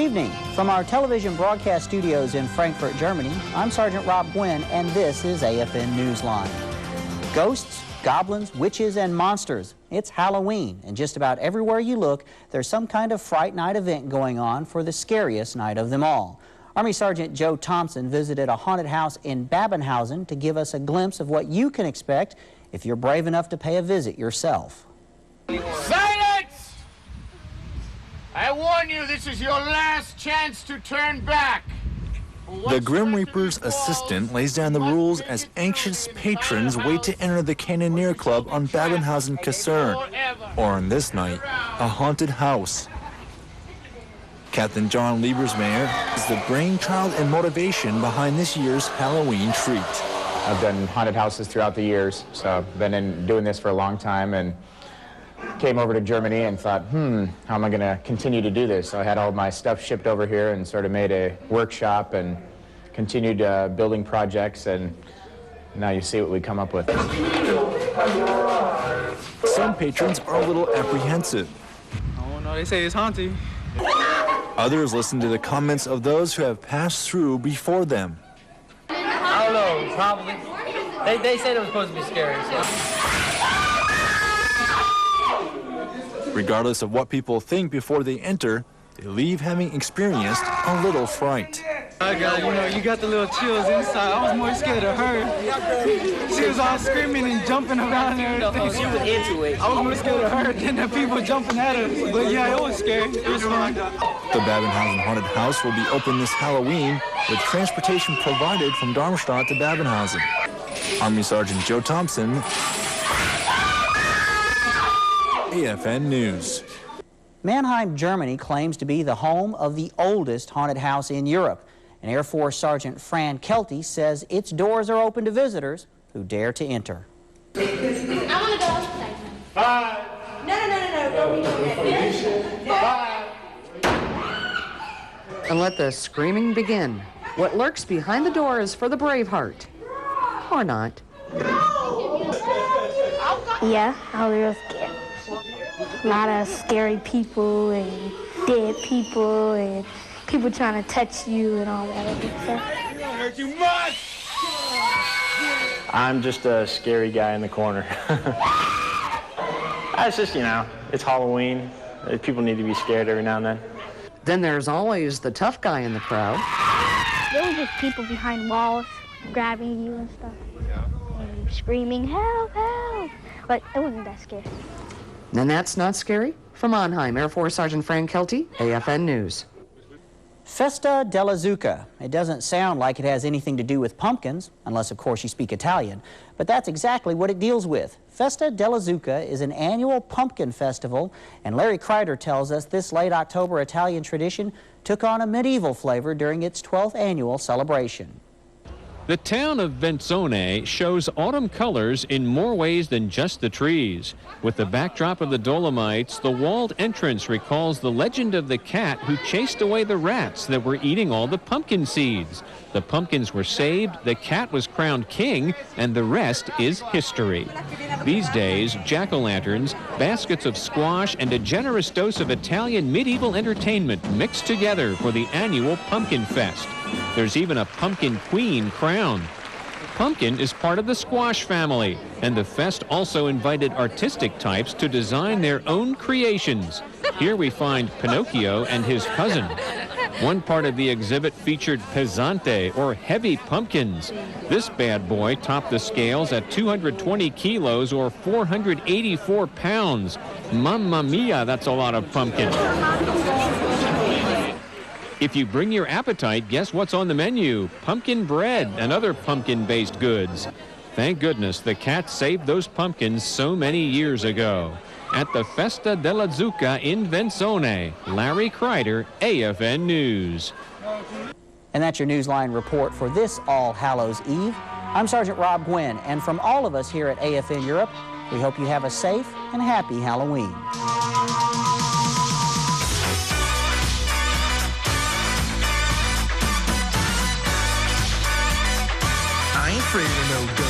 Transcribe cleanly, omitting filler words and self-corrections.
evening. From our television broadcast studios in Frankfurt, Germany, I'm Sergeant Rob Gwin, and this is AFN Newsline. Ghosts, goblins, witches, and monsters. It's Halloween, and just about everywhere you look, there's some kind of Fright Night event going on for the scariest night of them all. Army Sergeant Joe Thompson visited a haunted house in Babenhausen to give us a glimpse of what you can expect if you're brave enough to pay a visit yourself. Silence! I warn you, this is your last chance to turn back. The Grim Reaper's assistant lays down the rules as anxious patrons wait to enter the Cannoneer Club on Babenhausen Kaserne, or on this night, a haunted house. Captain John Liebersmeyer is the brainchild and motivation behind this year's Halloween treat. I've done haunted houses throughout the years, so I've been doing this for a long time, and came over to Germany and thought, how am I going to continue to do this? So I had all my stuff shipped over here and sort of made a workshop and continued building projects, and now you see what we come up with. Some patrons are a little apprehensive. Oh no, they say it's haunted. Others listen to the comments of those who have passed through before them. I don't know, probably. They said it was supposed to be scary, so. Regardless of what people think before they enter, they leave having experienced a little fright. You got the little chills inside. I was more scared of her. She was all screaming and jumping around and everything. She was into it. I was more scared of her than the people jumping at her. But yeah, it was scary. It was fun. The Babenhausen Haunted House will be open this Halloween with transportation provided from Darmstadt to Babenhausen. Army Sergeant Joe Thompson, AFN News. Mannheim, Germany claims to be the home of the oldest haunted house in Europe. And Air Force Sergeant Fran Kelty says its doors are open to visitors who dare to enter. I want to go outside. Bye. No. Don't be Bye. And let the screaming begin. What lurks behind the door is for the brave heart. Or not. Yeah, I was real scared. A lot of scary people and dead people and people trying to touch you and all that other stuff. Hurt you much! I'm just a scary guy in the corner. It's just, it's Halloween. People need to be scared every now and then. Then there's always the tough guy in the crowd. There were just people behind walls grabbing you and stuff. And screaming, help, help. But it wasn't that scary. And that's not scary? From Mannheim, Air Force Sergeant Fran Kelty, AFN News. Festa della Zucca. It doesn't sound like it has anything to do with pumpkins, unless, of course, you speak Italian. But that's exactly what it deals with. Festa della Zucca is an annual pumpkin festival, and Larry Kreider tells us this late October Italian tradition took on a medieval flavor during its 12th annual celebration. The town of Venzone shows autumn colors in more ways than just the trees. With the backdrop of the Dolomites, the walled entrance recalls the legend of the cat who chased away the rats that were eating all the pumpkin seeds. The pumpkins were saved, the cat was crowned king, and the rest is history. These days, jack-o'-lanterns, baskets of squash, and a generous dose of Italian medieval entertainment mixed together for the annual Pumpkin Fest. There's even a pumpkin queen crowned. Pumpkin is part of the squash family, and the fest also invited artistic types to design their own creations. Here we find Pinocchio and his cousin. One part of the exhibit featured pesante, or heavy pumpkins. This bad boy topped the scales at 220 kilos, or 484 pounds. Mamma mia, that's a lot of pumpkin. If you bring your appetite, guess what's on the menu? Pumpkin bread and other pumpkin-based goods. Thank goodness the cat saved those pumpkins so many years ago. At the Festa della Zucca in Venzone, Larry Kreider, AFN News. And that's your Newsline report for this All Hallows Eve. I'm Sergeant Rob Gwin, and from all of us here at AFN Europe, we hope you have a safe and happy Halloween. I ain't afraid of no ghost.